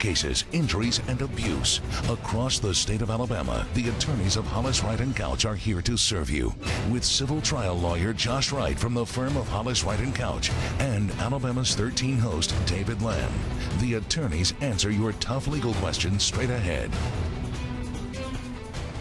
cases, injuries, and abuse. Across the state of Alabama, the attorneys of Hollis, Wright & Couch are here to serve you. With civil trial lawyer Josh Wright from the firm of Hollis, Wright & Couch and Alabama's 13 host David Lamb, the attorneys answer your tough legal questions straight ahead.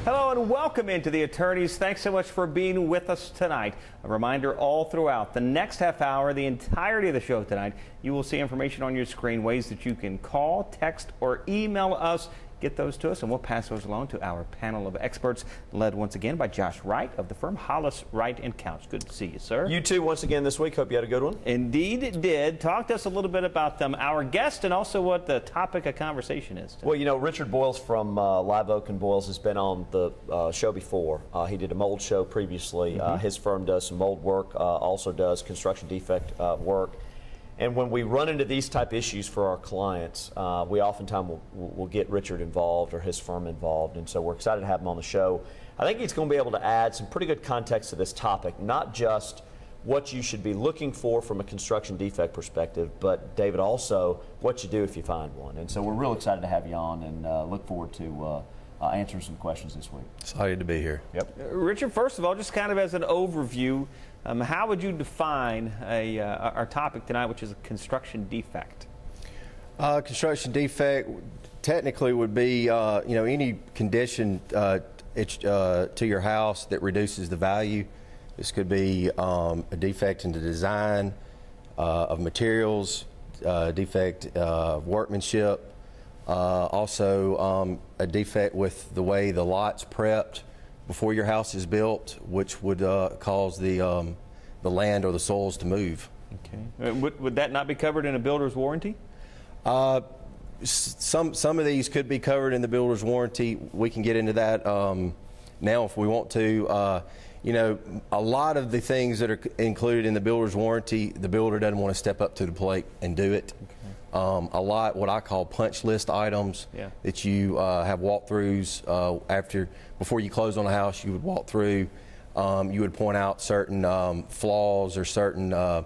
Hello and welcome into the attorneys. Thanks so much for being with us tonight. A reminder, all throughout the next half hour, the entirety of the show tonight, you will see information on your screen, ways that you can call, text, or email us. Get those to us and we'll pass those along to our panel of experts, led once again by Josh Wright of the firm Hollis, Wright & Couch. Good to see you, sir. You too, once again this week. Hope you had a good one. Indeed it did. Talk to us a little bit about our guest and also what the topic of conversation is today. Well, you know, Richard Boyles from Liveoak and Boyles has been on the show before. He did a mold show previously. His firm does some mold work, also does construction defect work. And when we run into these type issues for our clients, we oftentimes will get Richard involved or his firm involved, and so we're excited to have him on the show. I think he's going to be able to add some pretty good context to this topic, not just what you should be looking for from a construction defect perspective, but David, also what you do if you find one. And so we're real excited to have you on and look forward to answering some questions this week. Excited to be here. Yep. Richard, first of all, just kind of as an overview, how would you define our topic tonight, which is a construction defect? Construction defect technically would be any condition to your house that reduces the value. This could be a defect in the design of materials, defect of workmanship, also a defect with the way the lot's prepped before your house is built, which would cause the land or the soils to move. Okay. Would that not be covered in a builder's warranty? Some of these could be covered in the builder's warranty. We can get into that now if we want to. A lot of the things that are included in the builder's warranty, the builder doesn't want to step up to the plate and do it. Okay. A lot what I call punch list items that you have walkthroughs before you close on a house. You would walk through. You would point out certain flaws or certain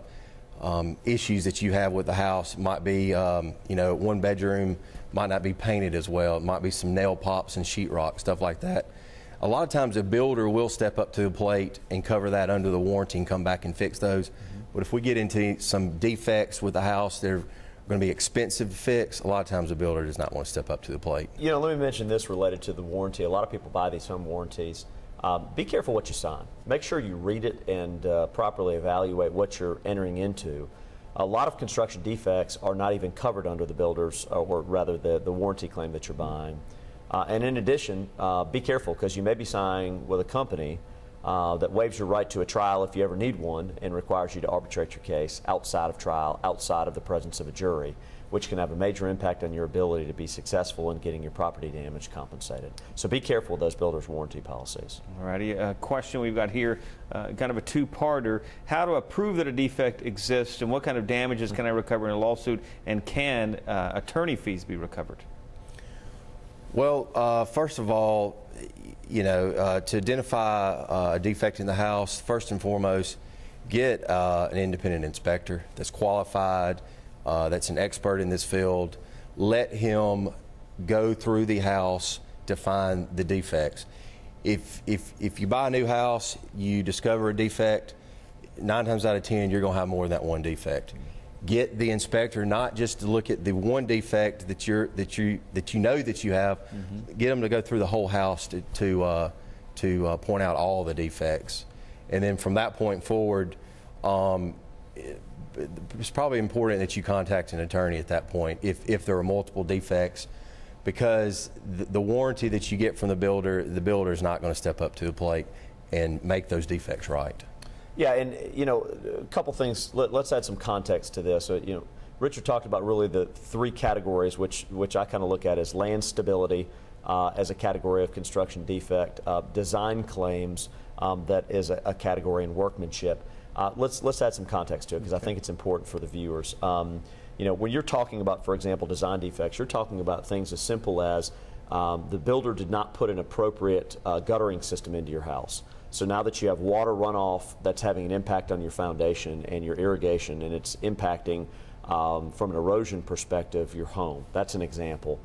issues that you have with the house. It might be one bedroom might not be painted as well. It might be some nail pops and sheetrock, stuff like that. A lot of times a builder will step up to the plate and cover that under the warranty and come back and fix those. But if we get into some defects with the house, they're going to be expensive to fix. A lot of times a builder does not want to step up to the plate. You know, let me mention this related to the warranty. A lot of people buy these home warranties. Be careful what you sign. Make sure you read it and properly evaluate what you're entering into. A lot of construction defects are not even covered under the builder's, or rather the warranty claim that you're buying. And in addition, be careful, because you may be signing with a company that waives your right to a trial if you ever need one and requires you to arbitrate your case outside of trial, outside of the presence of a jury, which can have a major impact on your ability to be successful in getting your property damage compensated. So be careful of those builders' warranty policies. All righty, a question we've got here, kind of a two-parter. How do I prove that a defect exists, and what kind of damages can I recover in a lawsuit, and can attorney fees be recovered? Well, first of all, to identify a defect in the house, first and foremost, get an independent inspector that's qualified, that's an expert in this field. Let him go through the house to find the defects. If you buy a new house, you discover a defect, 9 times out of 10 you're going to have more than that one defect. Get the inspector not just to look at the one defect that you know that you have. Get them to go through the whole house to point out all the defects, and then from that point forward, it's probably important that you contact an attorney at that point if there are multiple defects, because the warranty that you get from the builder is not going to step up to the plate and make those defects right. Yeah, and a couple things. Let's add some context to this. Richard talked about really the 3 categories, which I kind of look at as land stability as a category of construction defect, design claims that is a category in workmanship. Let's add some context to it, because I think it's important for the viewers. When you're talking about, for example, design defects, you're talking about things as simple as the builder did not put an appropriate guttering system into your house. So now that you have water runoff that's having an impact on your foundation and your irrigation, and it's impacting from an erosion perspective, your home. That's an example.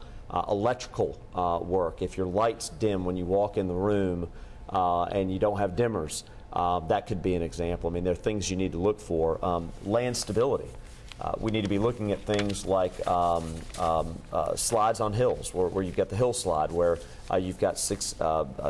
Electrical work. If your lights dim when you walk in the room and you don't have dimmers, that could be an example. I mean, there are things you need to look for. Land stability. We need to be looking at things like slides on hills, where you've got the hill slide, where you've got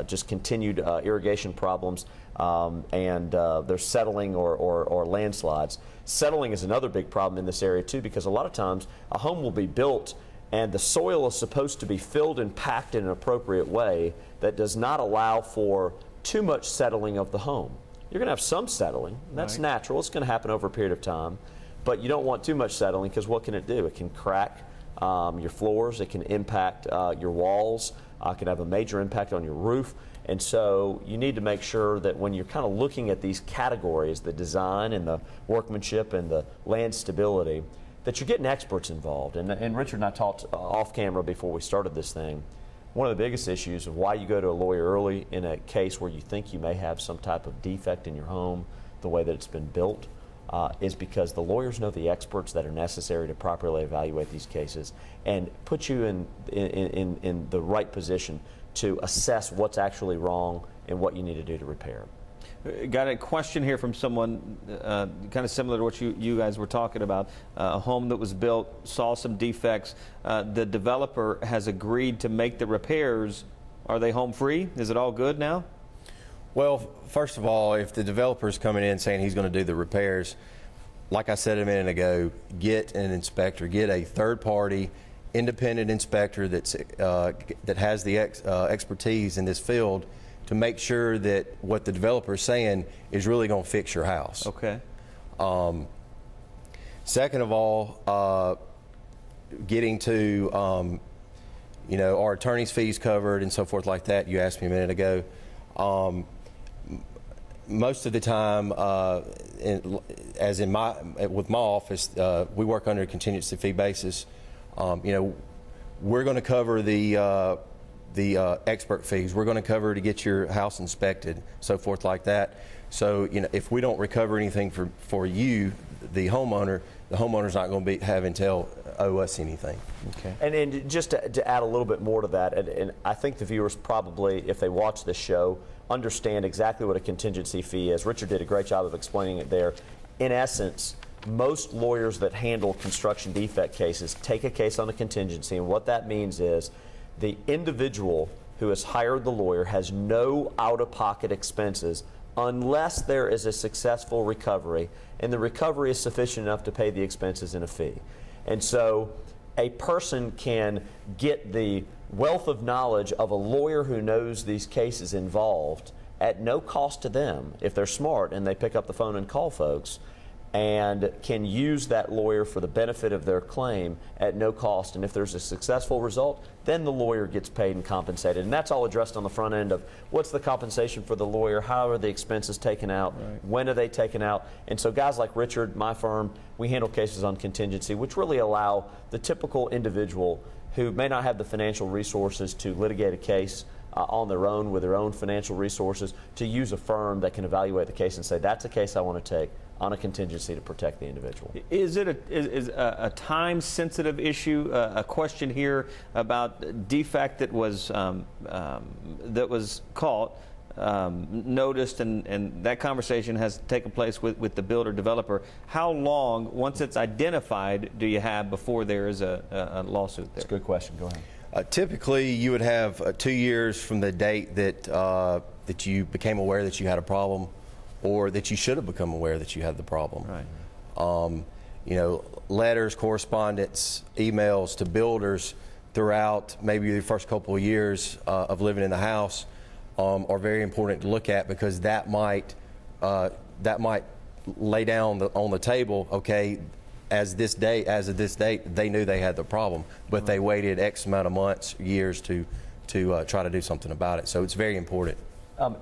just continued irrigation problems, and there's settling or landslides. Settling is another big problem in this area too, because a lot of times a home will be built and the soil is supposed to be filled and packed in an appropriate way that does not allow for too much settling of the home. You're going to have some settling. That's natural. It's going to happen over a period of time. But you don't want too much settling, because what can it do? It can crack your floors. It can impact your walls. It can have a major impact on your roof. And so you need to make sure that when you're kind of looking at these categories, the design and the workmanship and the land stability, that you're getting experts involved. And Richard and I talked off camera before we started this thing. One of the biggest issues of why you go to a lawyer early in a case where you think you may have some type of defect in your home, the way that it's been built, is because the lawyers know the experts that are necessary to properly evaluate these cases and put you in the right position to assess what's actually wrong and what you need to do to repair it. Got a question here from someone kind of similar to what you guys were talking about. A home that was built, saw some defects. The developer has agreed to make the repairs. Are they home free? Is it all good now? Well, first of all, if the developer's coming in saying he's going to do the repairs, like I said a minute ago, get an inspector, get a third-party independent inspector that has the expertise in this field to make sure that what the developer is saying is really going to fix your house. Okay. Second of all, getting to our attorney's fees covered and so forth like that. You asked me a minute ago. Most of the time, with my office, we work under a contingency fee basis. We're going to cover the expert fees. We're going to cover to get your house inspected, so forth like that. So, if we don't recover anything for you, the homeowner's not going to owe us anything. Okay. And just to add a little bit more to that, and I think the viewers probably, if they watch this show, understand exactly what a contingency fee is. Richard did a great job of explaining it there. In essence, most lawyers that handle construction defect cases take a case on a contingency, and what that means is the individual who has hired the lawyer has no out-of-pocket expenses unless there is a successful recovery, and the recovery is sufficient enough to pay the expenses and a fee. And so a person can get the wealth of knowledge of a lawyer who knows these cases involved at no cost to them if they're smart and they pick up the phone and call folks, and can use that lawyer for the benefit of their claim at no cost. And if there's a successful result, then the lawyer gets paid and compensated. And that's all addressed on the front end of what's the compensation for the lawyer, how are the expenses taken out, when are they taken out. And so guys like Richard, my firm, we handle cases on contingency, which really allow the typical individual who may not have the financial resources to litigate a case on their own with their own financial resources to use a firm that can evaluate the case and say, that's a case I want to take on a contingency to protect the individual. Is it a time-sensitive issue? A question here about defect that was caught, noticed, and that conversation has taken place with the builder developer. How long, once it's identified, do you have before there is a lawsuit there? That's a good question. Go ahead. Typically, you would have 2 years from the date that you became aware that you had a problem, or that you should have become aware that you had the problem. Right. Letters, correspondence, emails to builders throughout maybe the first couple of years of living in the house are very important to look at, because that might lay down on the table, okay, as of this date, they knew they had the problem, but they waited X amount of months, years to try to do something about it. So it's very important.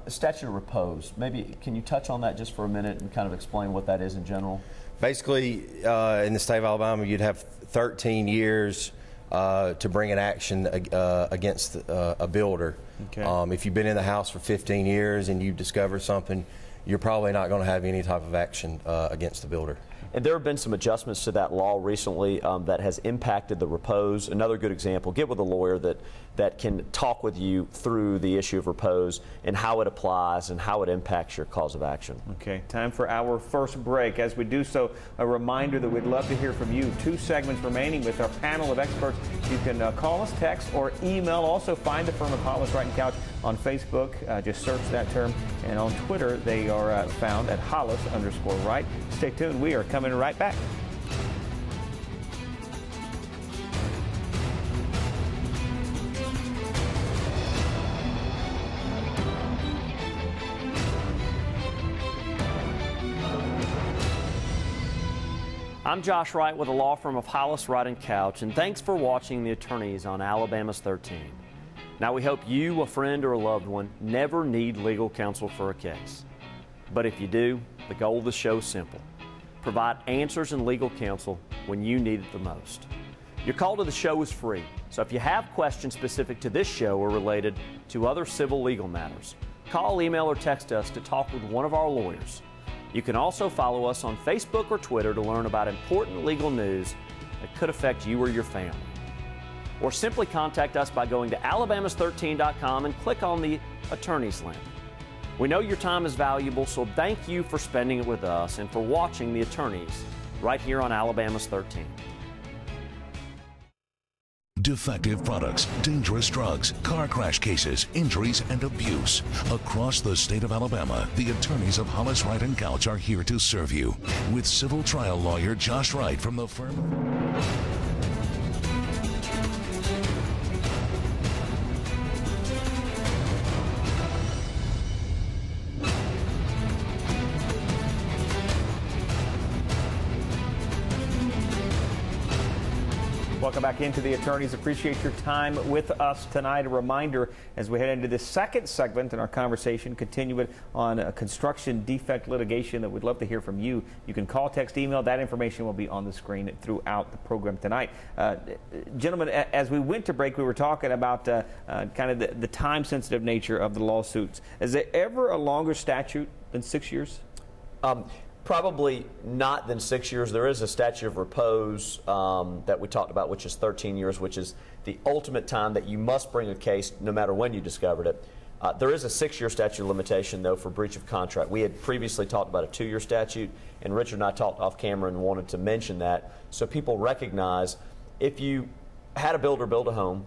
Statute of repose, maybe can you touch on that just for a minute and kind of explain what that is in general? Basically, in the state of Alabama, you'd have 13 years to bring an action against a builder. Okay. If you've been in the house for 15 years and you discover something, you're probably not going to have any type of action against the builder. And there have been some adjustments to that law recently that has impacted the repose. Another good example, get with a lawyer that can talk with you through the issue of repose and how it applies and how it impacts your cause of action. Okay, time for our first break. As we do so, a reminder that we'd love to hear from you. 2 segments remaining with our panel of experts. You can call us, text, or email. Also, find the firm of Hollis, Wright & Couch on Facebook. Just search that term. And on Twitter, they are found at Hollis_Wright. Stay tuned. We are coming right back. I'm Josh Wright with the law firm of Hollis, Wright & Couch, and thanks for watching The Attorneys on Alabama's 13. Now, we hope you, a friend, or a loved one never need legal counsel for a case. But if you do, the goal of the show is simple. Provide answers and legal counsel when you need it the most. Your call to the show is free, so if you have questions specific to this show or related to other civil legal matters, call, email, or text us to talk with one of our lawyers. You can also follow us on Facebook or Twitter to learn about important legal news that could affect you or your family. Or simply contact us by going to alabamas13.com and click on the Attorneys link. We know your time is valuable, so thank you for spending it with us and for watching The Attorneys right here on Alabama's 13. Defective products, dangerous drugs, car crash cases, injuries, and abuse. Across the state of Alabama, the attorneys of Hollis, Wright & Couch are here to serve you. With civil trial lawyer Josh Wright from the firm of... Welcome back into The Attorneys. Appreciate your time with us tonight. A reminder as we head into this second segment in our conversation, continue it on construction defect litigation, that we'd love to hear from you. You can call, text, email. That information will be on the screen throughout the program tonight. Gentlemen, as we went to break, we were talking about kind of the time-sensitive nature of the lawsuits. Is there ever a longer statute than 6 years? Probably not than 6 years. There is a statute of repose that we talked about, which is 13 years, which is the ultimate time that you must bring a case no matter when you discovered it. There is a 6-year statute of limitation, though, for breach of contract. We had previously talked about a 2-year statute, and Richard and I talked off camera and wanted to mention that so people recognize if you had a builder build a home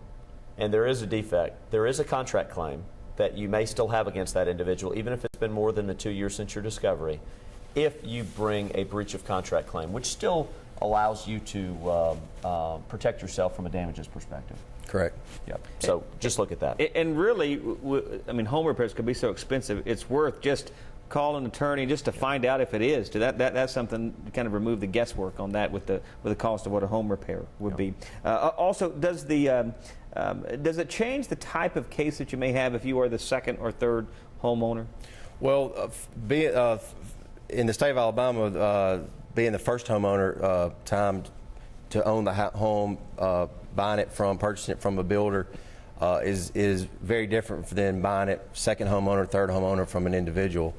and there is a defect, there is a contract claim that you may still have against that individual, even if it's been more than the 2 years since your discovery, if you bring a breach of contract claim, which still allows you to protect yourself from a damages perspective. Correct. Yep. So just look at that. And really, I mean, home repairs could be so expensive, it's worth just call an attorney just to find out if it is. That's something to kind of remove the guesswork on that with the cost of what a home repair would be. Also, does it change the type of case that you may have if you are the second or third homeowner? Well, in the state of Alabama, being the first homeowner, time to own the home, purchasing it from a builder, is very different than buying it second homeowner, third homeowner from an individual.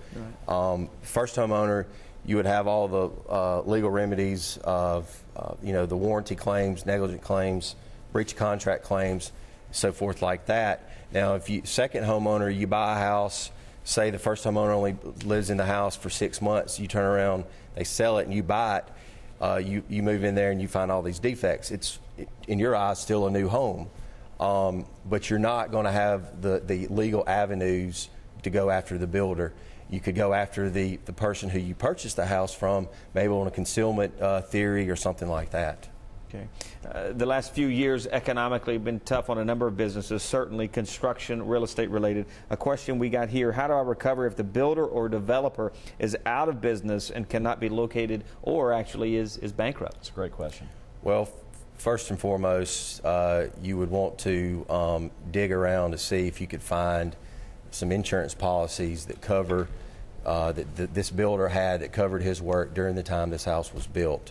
Right. First homeowner, you would have all the legal remedies of the warranty claims, negligent claims, breach of contract claims, so forth like that. Now, if you second homeowner, you buy a house. Say the first homeowner only lives in the house for 6 months, you turn around, they sell it, and you buy it. You move in there and you find all these defects. It's, in your eyes, still a new home, but you're not going to have the legal avenues to go after the builder. You could go after the person who you purchased the house from, maybe on a concealment theory or something like that. Okay. The last few years economically have been tough on a number of businesses, certainly construction, real estate related. A question we got here: how do I recover if the builder or developer is out of business and cannot be located, or actually is bankrupt? That's a great question. Well, first and foremost, you would want to dig around to see if you could find some insurance policies that cover that this builder had that covered his work during the time this house was built.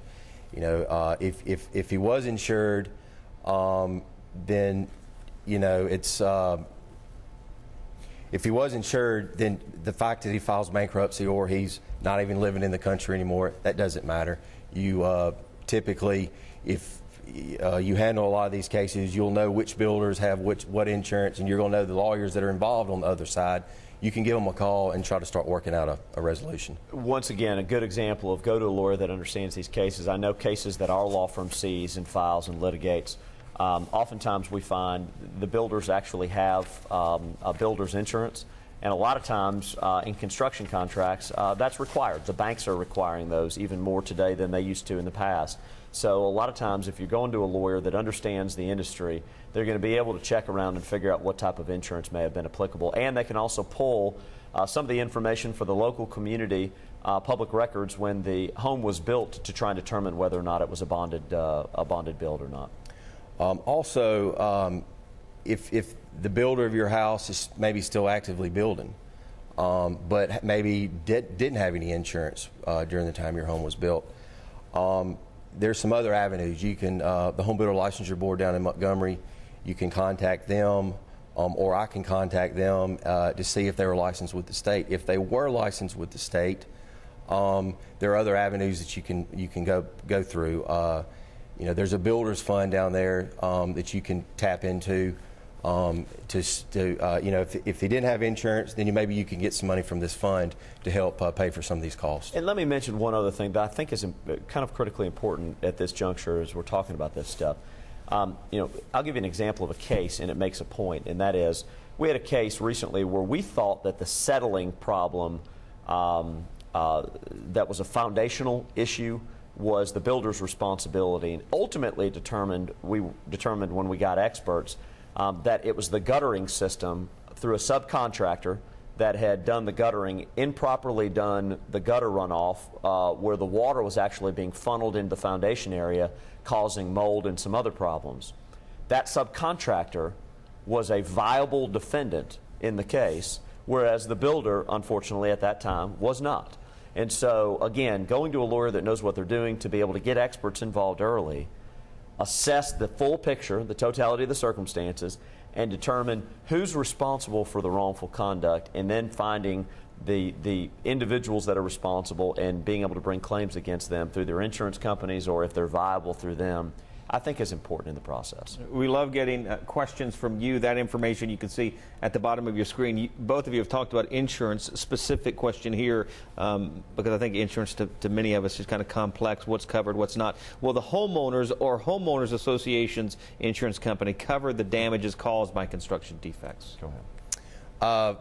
If he was insured, then it's if he was insured, then the fact that he files bankruptcy or he's not even living in the country anymore, that doesn't matter. You typically, if you handle a lot of these cases, you'll know which builders have what insurance, and you're going to know the lawyers that are involved on the other side. You can give them a call and try to start working out a resolution. Once again, a good example of go to a lawyer that understands these cases. I know cases that our law firm sees and files and litigates. Oftentimes we find the builders actually have a builder's insurance, and a lot of times in construction contracts that's required. The banks are requiring those even more today than they used to in the past. So a lot of times if you're going to a lawyer that understands the industry, they're going to be able to check around and figure out what type of insurance may have been applicable. And they can also pull some of the information for the local community public records when the home was built to try and determine whether or not it was a bonded build or not. If the builder of your house is maybe still actively building, but maybe didn't have any insurance during the time your home was built, there's some other avenues. You can, the Home Builder Licensure Board down in Montgomery, you can contact them, or I can contact them to see if they were licensed with the state. If they were licensed with the state, there are other avenues that you can go through. There's a builder's fund down there that you can tap into. If they didn't have insurance, then maybe you can get some money from this fund to help pay for some of these costs. And let me mention one other thing that I think is kind of critically important at this juncture as we're talking about this stuff. I'll give you an example of a case, and it makes a point, and that is we had a case recently where we thought that the settling problem that was a foundational issue was the builder's responsibility, and ultimately we determined when we got experts that it was the guttering system through a subcontractor that had done the guttering, improperly done the gutter runoff where the water was actually being funneled into the foundation area, causing mold and some other problems. That subcontractor was a viable defendant in the case, whereas the builder, unfortunately at that time, was not. And so, again, going to a lawyer that knows what they're doing to be able to get experts involved early, assess the full picture, the totality of the circumstances, and determine who's responsible for the wrongful conduct, and then finding the individuals that are responsible and being able to bring claims against them through their insurance companies or if they're viable through them, I think is important in the process. We love getting questions from you. That information you can see at the bottom of your screen. Both of you have talked about insurance. Specific question here, because I think insurance to many of us is kind of complex. What's covered, what's not. Will the homeowners or homeowners association's insurance company cover the damages caused by construction defects? Go ahead.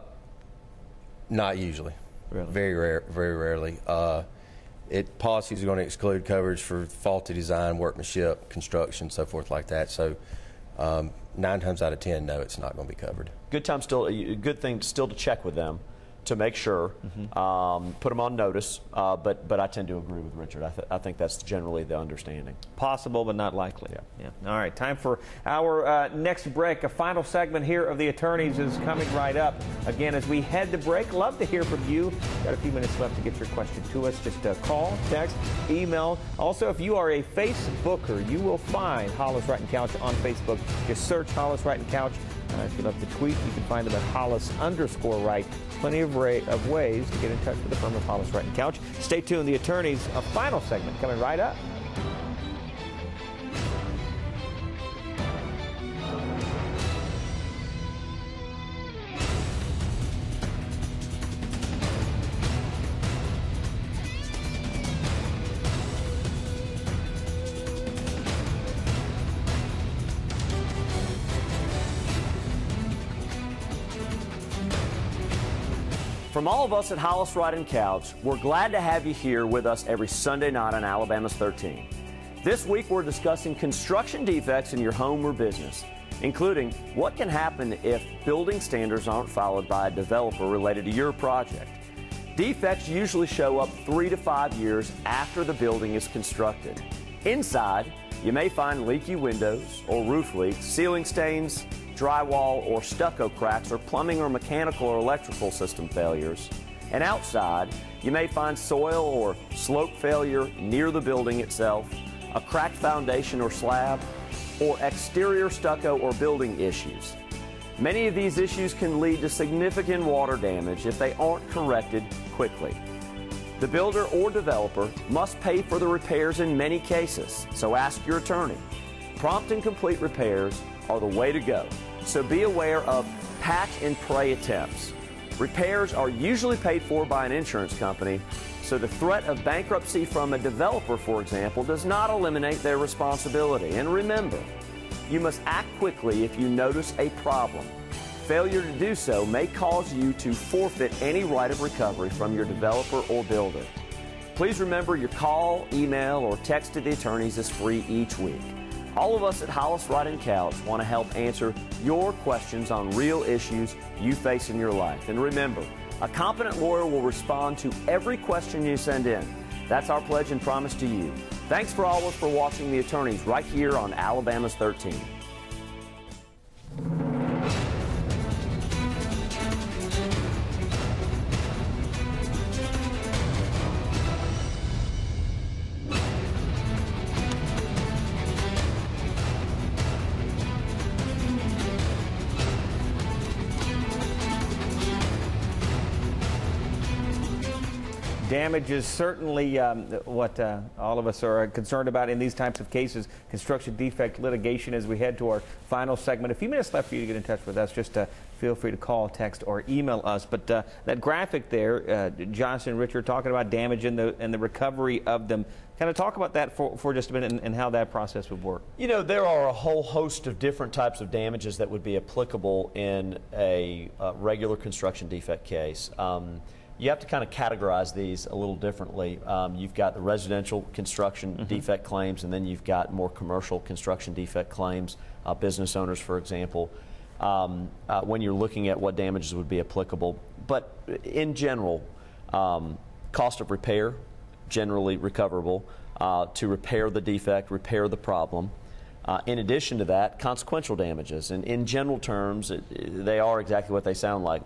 Not usually. Really? Very rarely. Policies are going to exclude coverage for faulty design, workmanship, construction, so forth like that. So 9 times out of 10, no, it's not going to be covered. Good thing still to check with them to make sure, put them on notice, but I tend to agree with Richard. I think that's generally the understanding. Possible, but not likely. Yeah. All right, time for our next break. A final segment here of the attorneys is coming right up. Again, as we head to break, love to hear from you. Got a few minutes left to get your question to us. Just call, text, email. Also, if you are a Facebooker, you will find Hollis, Wright & Couch on Facebook. Just search Hollis, Wright & Couch. If you love to tweet, you can find them at Hollis_Wright. Plenty of ways to get in touch with the firm of Hollis, Wright & Couch. Stay tuned. The attorneys, a final segment coming right up. From all of us at Hollis, Wright & Couch, we're glad to have you here with us every Sunday night on Alabama's 13. This week we're discussing construction defects in your home or business, including what can happen if building standards aren't followed by a developer related to your project. Defects usually show up 3 to 5 years after the building is constructed. Inside, you may find leaky windows or roof leaks, ceiling stains, drywall or stucco cracks, or plumbing or mechanical or electrical system failures. And outside, you may find soil or slope failure near the building itself, a cracked foundation or slab, or exterior stucco or building issues. Many of these issues can lead to significant water damage if they aren't corrected quickly. The builder or developer must pay for the repairs in many cases, so ask your attorney. Prompt and complete repairs are the way to go, so be aware of patch and pray attempts. Repairs are usually paid for by an insurance company, so the threat of bankruptcy from a developer, for example, does not eliminate their responsibility. And remember, you must act quickly if you notice a problem. Failure to do so may cause you to forfeit any right of recovery from your developer or builder. Please remember your call, email, or text to the attorneys is free each week. All of us at Hollis, Wright & Couch want to help answer your questions on real issues you face in your life. And remember, a competent lawyer will respond to every question you send in. That's our pledge and promise to you. Thanks for always for watching The Attorneys right here on Alabama's 13. Damage is certainly what all of us are concerned about in these types of cases, construction defect litigation, as we head to our final segment. A few minutes left for you to get in touch with us. Just feel free to call, text, or email us. But that graphic there, Josh and Richard talking about damage and the recovery of them. Kind of talk about that for just a minute and how that process would work. You know, there are a whole host of different types of damages that would be applicable in a regular construction defect case. You have to kind of categorize these a little differently. You've got the residential construction defect claims, and then you've got more commercial construction defect claims, business owners, for example, when you're looking at what damages would be applicable. But in general, cost of repair, generally recoverable, to repair the defect, repair the problem. In addition to that, consequential damages. And in general terms, they are exactly what they sound like.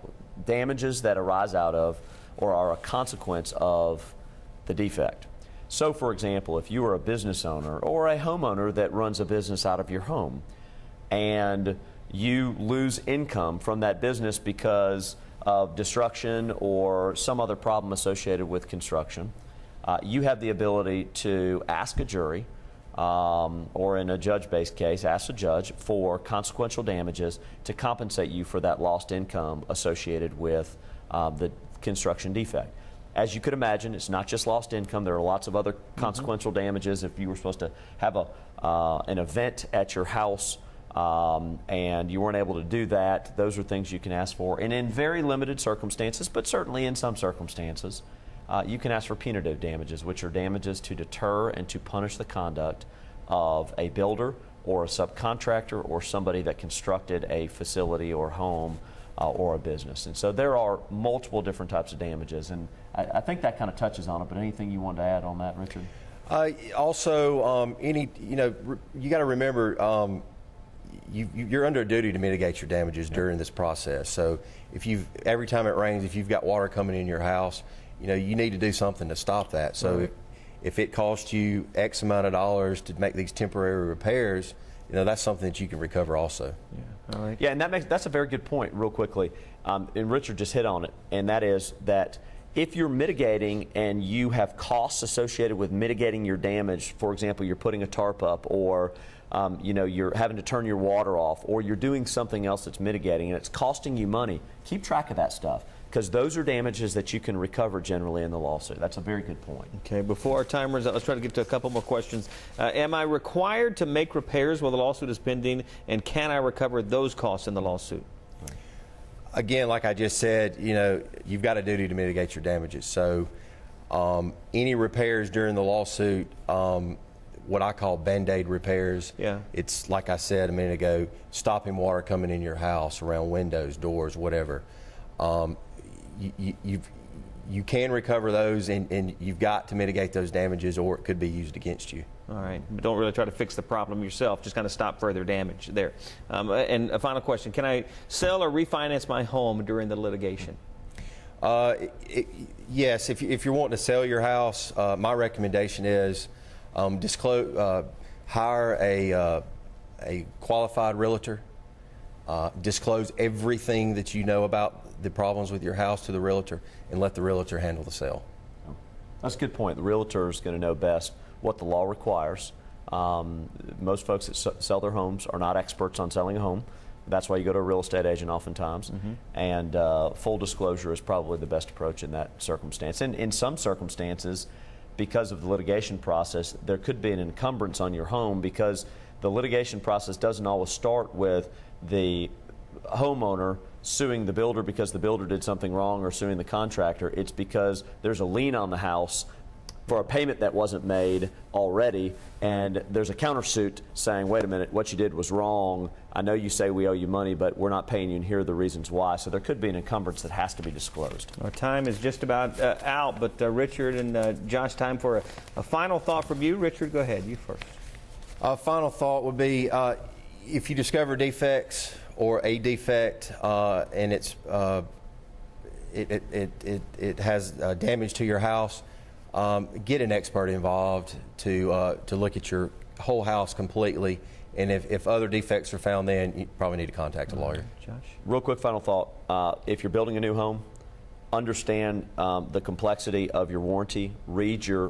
Damages that arise out of or are a consequence of the defect. So, for example, if you are a business owner or a homeowner that runs a business out of your home and you lose income from that business because of destruction or some other problem associated with construction, you have the ability to ask a jury or in a judge-based case, ask a judge for consequential damages to compensate you for that lost income associated with the construction defect. As you could imagine, it's not just lost income. There are lots of other consequential damages. If you were supposed to have an event at your house and you weren't able to do that, those are things you can ask for. And in very limited circumstances, but certainly in some circumstances, you can ask for punitive damages, which are damages to deter and to punish the conduct of a builder or a subcontractor or somebody that constructed a facility or home or a business. And so there are multiple different types of damages, and I think that kind of touches on it, but anything you want to add on that, Richard? Also, you got to remember, you're under a duty to mitigate your damages during this process. So every time it rains, if you've got water coming in your house, you need to do something to stop that. So if it costs you X amount of dollars to make these temporary repairs, that's something that you can recover also. Yeah. All right. Yeah, and that's a very good point, real quickly. And Richard just hit on it, and that is that if you're mitigating and you have costs associated with mitigating your damage, for example, you're putting a tarp up, or you're having to turn your water off, or you're doing something else that's mitigating and it's costing you money, keep track of that stuff, because those are damages that you can recover generally in the lawsuit. That's a very good point. Okay, before our time runs out, let's try to get to a couple more questions. Am I required to make repairs while the lawsuit is pending, and can I recover those costs in the lawsuit? Again, like I just said, you've got a duty to mitigate your damages. So any repairs during the lawsuit, what I call Band-Aid repairs, it's like I said a minute ago, stopping water coming in your house, around windows, doors, whatever. You can recover those, and you've got to mitigate those damages, or it could be used against you. All right, but don't really try to fix the problem yourself, just kind of stop further damage there. And a final question, can I sell or refinance my home during the litigation? Yes, if you're wanting to sell your house, my recommendation is hire a qualified realtor, disclose everything that you know about the problems with your house to the realtor, and let the realtor handle the sale. That's a good point. The realtor is going to know best what the law requires. Most folks that sell their homes are not experts on selling a home. That's why you go to a real estate agent oftentimes. And full disclosure is probably the best approach in that circumstance. And in some circumstances, because of the litigation process, there could be an encumbrance on your home because the litigation process doesn't always start with the homeowner suing the builder because the builder did something wrong or suing the contractor. It's because there's a lien on the house for a payment that wasn't made already, and there's a countersuit saying, wait a minute, what you did was wrong. I know you say we owe you money, but we're not paying you, and here are the reasons why. So there could be an encumbrance that has to be disclosed. Our time is just about out, but Richard and Josh, time for a final thought from you. Richard, go ahead. You first. Final thought would be if you discover defects or a defect and it has damage to your house, get an expert involved to look at your whole house completely. And if other defects are found, then you probably need to contact a lawyer. Josh? Real quick final thought. If you're building a new home, understand the complexity of your warranty. Read your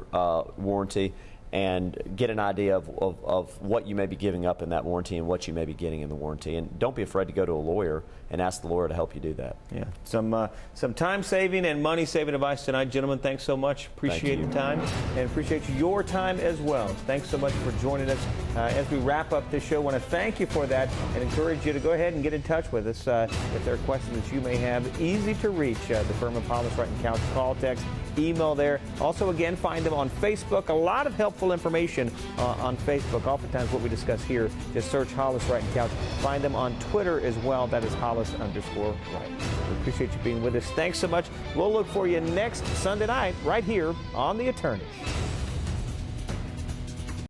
warranty and get an idea of what you may be giving up in that warranty and what you may be getting in the warranty. And don't be afraid to go to a lawyer and ask the lawyer to help you do that. Yeah, some time-saving and money-saving advice tonight. Gentlemen, thanks so much. Appreciate your time and appreciate your time as well. Thanks so much for joining us. As we wrap up this show, I want to thank you for that and encourage you to go ahead and get in touch with us if there are questions that you may have. Easy to reach the firm of Hollis, Wright & Couch. Call, text, email there. Also, again, find them on Facebook. A lot of helpful information on Facebook. Oftentimes what we discuss here, just search Hollis, Wright & Couch. Find them on Twitter as well. That is Hollis_Wright. We appreciate you being with us. Thanks so much. We'll look for you next Sunday night right here on The Attorneys.